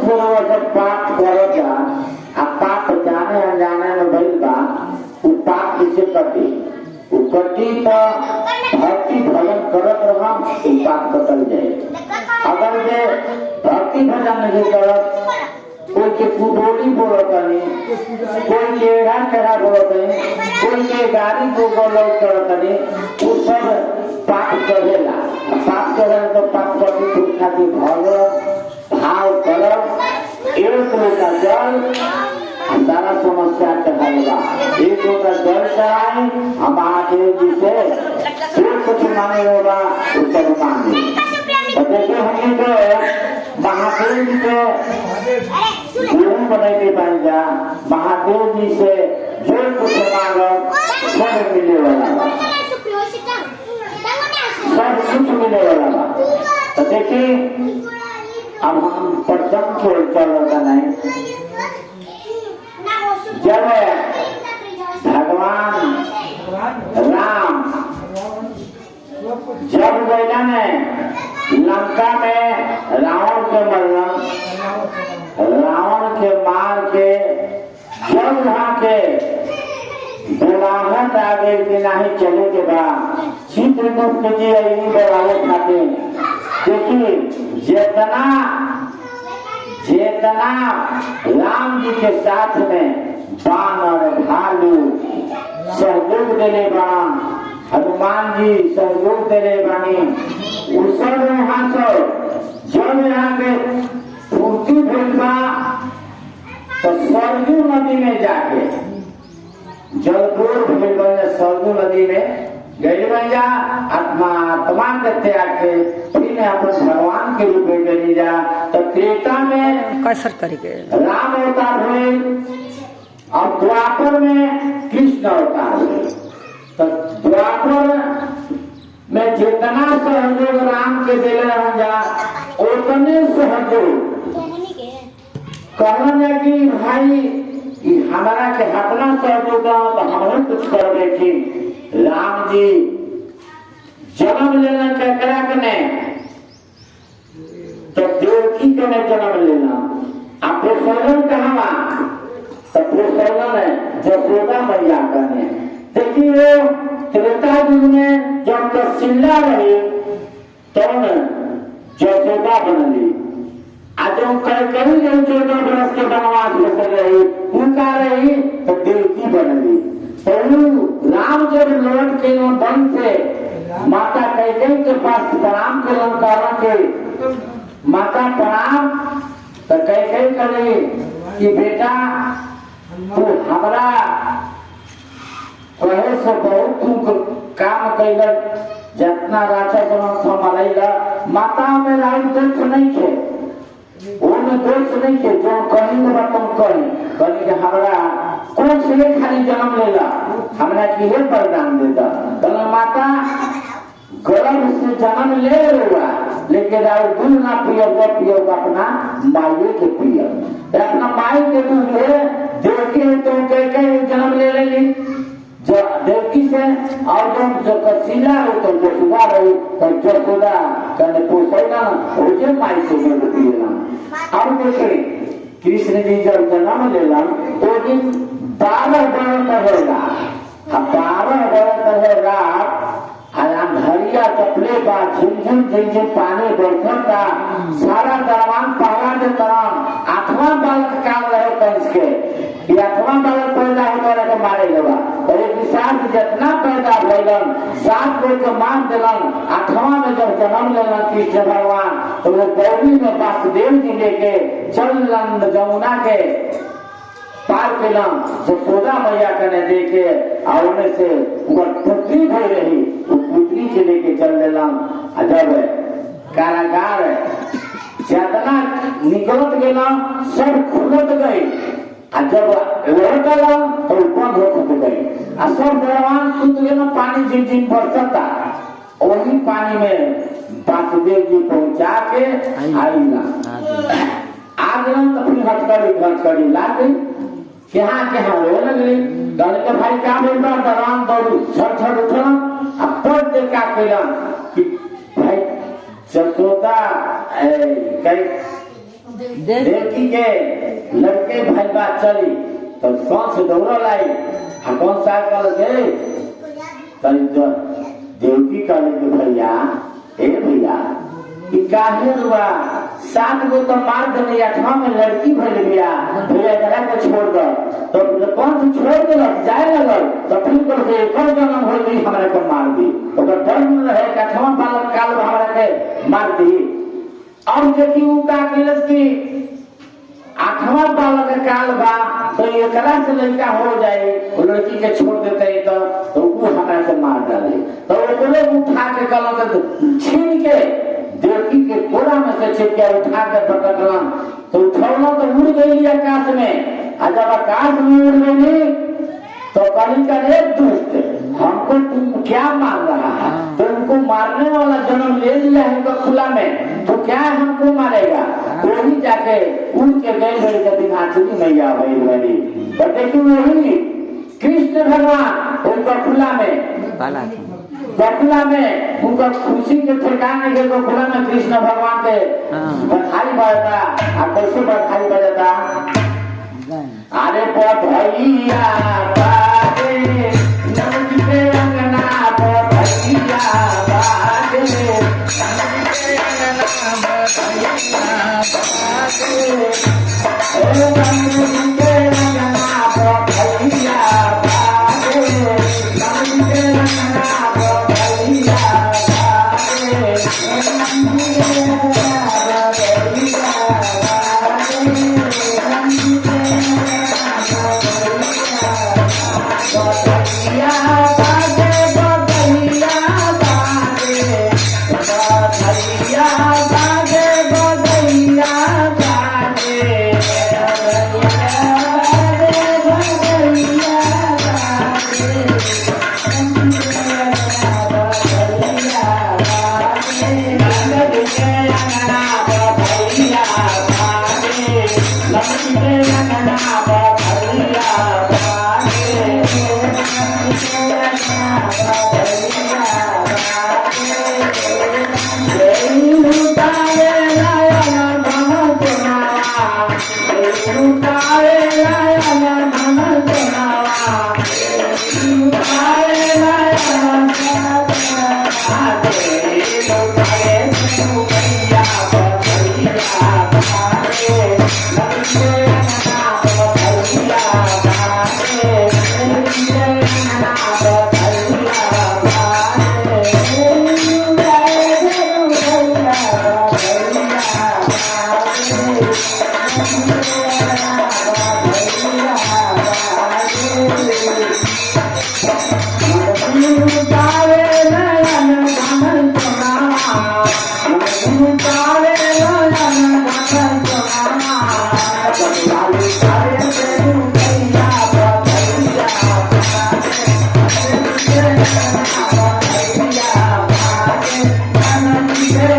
से सब पाप करो जा अब पाप जाने अनजाने में भइल बा वो पाप किसे कटी वो कटी तो भक्ति भजन करत रहम वो पाप कटल जाए। अगर जे भक्ति भजन नहीं करत कोई के कुडोली बोलत नहीं, कोई के टेढ़ा बोलत नहीं, कोई के गाड़ी को गलत करत नहीं, वो सब पाप करेला। पाप करेला तो पाप कटी खुद खाती भाव करब एक लोटा जल सारा समस्या के हल बा। एक लोटा जल चढ़ाए हम महादेव जी से जो कुछ मांगे होगा वो सब मांगे। तो देखिए हम महादेव जी से गुरु बनाई बन जा, महादेव जी से जो कुछ मांगो सब मिले वाला बा, सब कुछ मिले वाला बा। तो देखिए अब हम प्रसंग छोड़ चल रहा नहीं। जब भगवान राम जब गया ने लंका में रावण के मरना, रावण के मार के जब वहां के बुलाहट आ गई कि नहीं चले के बाद चित्रगुप्त जी यही बुलाहट खाते। देखिए जितना राम जी के साथ में बानर भालू सहयोग देने बाण, हनुमान जी सहयोग देने बानी, उस सब यहाँ से जब यहाँ के पूर्ति भेजा तो सरयू नदी में जाके जलपुर भेज सरयू नदी में गए बन जा आत्मा के त्याग के फिर अपन भगवान के रूप में चली जा। तो त्रेता में कैसर करेंगे राम अवतार हुए और द्वापर में कृष्ण अवतार हुए। तो द्वापर में जितना सहयोग राम के दिले रह जा उतने सहयोग कहना है कि भाई हमारा के अपना सहयोग तो हमें कुछ कर बैठी। राम जी जन्म लेना करा कने तो देवकी कने जन्म लेना आप प्रसन्न कहा तो प्रसन्न है जसोदा मैया कने। देखिए त्रेता युग में जब कौशल्या रही तब जसोदा बनली। आज जो कई 14 वर्ष के वनवास में रही उनका रही तो देवकी बनली। तो राम जब लौट के वन से माता कैकेयी के पास प्रणाम के कारण के माता प्रणाम तो कैकेयी करे कि बेटा तू हमारा कहे से बहुत तू काम कैल जितना राजा जनम मरैला माता में राय दोष नहीं थे, उनमें दोष नहीं थे। जो कहीं तुम कहीं कि हमारा कौन से खाली जन्म लेला हमरा की है वरदान देता। तो माता गर्भ से जन्म ले हुआ लेकिन दूध ना पियो अपना माई के पियो अपना माई के दूध ले देवकी है तो कई जन्म ले ली जो देवकी से और जो कौशल्या हो तो जसोदा रही तो जसोदा कहने पोसैना मुझे माई को दूध पिएला। अब देखिए कृष्ण जी जब जन्म लेला तो दिन 12 वर्ष रहेगा। 12 वर्ष रहेगा अंधरिया चपले बा झिमझिम पानी बरसता सारा दरवान पहरा दे तरह 8वां बालक काम रहे कंस के 8वां बालक पैदा होकर के मारे गवा। तो एक विशाल जितना पैदा भइलन 7 गो के मान दिलन। 8वां में जब जन्म लेलन कृष्ण भगवान तो वो गौरी में वासुदेव जी लेके चलन जमुना के पार केला जसोदा मैया कने देखे और उन्हें से पुत्री भई रही वो पुत्री के लेके चल देला। जब कारागार जितना निकलत गेला सब खुलत गई जब लौटला तो बंद हो गई सब दरवान सुत गेला पानी झिमझिम बरसता वही पानी में वासुदेव जी पहुंचा के आईला आ गया तो फिर हथकड़ी लाग गई क्या रोए लगली। गल के भाई क्या बोल रहा दरवान दौड़ू झट उठल अब पद दे का कहला कि भाई जसोदा देखी के लड़के भाई बात चली तो सांस दौड़ लाई कौन सा कल के देवकी कल के भैया ए भैया कि काहे रुआ 7 गो तो मार देने 8वां में लड़की भइल भैया भैया एकरा के छोड़ दो तो कौन से छोड़ दे जाए लगल तो फिर कर से एक जन्म हो गई हमरा को मार दी ओकर डर में रहे 8वां बालक काल हमरा के मार दी और देखी उ का केलस की 8वां बालक काल बा तो एकरा से लड़का हो जाए वो लड़की के छोड़ देते तो वो हमरा से मार डाले तो ओकरे उठा के गलत छीन के देवकी के कोरा में से छीन के उठा के पटकला तो उठौला तो उड़ गई आकाश में आ जब आकाश में उड़ गई तो कहीं का एक दुष्ट हमको तुम क्या मार रहा है तुमको मारने वाला जन्म ले लिया है तो खुला में तो क्या हमको मारेगा तो वही जाके उड़ के गए बड़ी कभी हाथी मैया भाई बड़ी तो देखिए वही कृष्ण भगवान उनका खुला में गोकुला में उनका खुशी के ठिकाने के गोकुला में कृष्ण भगवान के बधाई बजता कैसे बधाई बजता अरे बधैया बाजे नंद के अंगना बधैया बाजे नंद के अंगना बधैया बाजे नंद के अंगना बधैया बाजे नंद के अंगना बधैया बाजे नंद के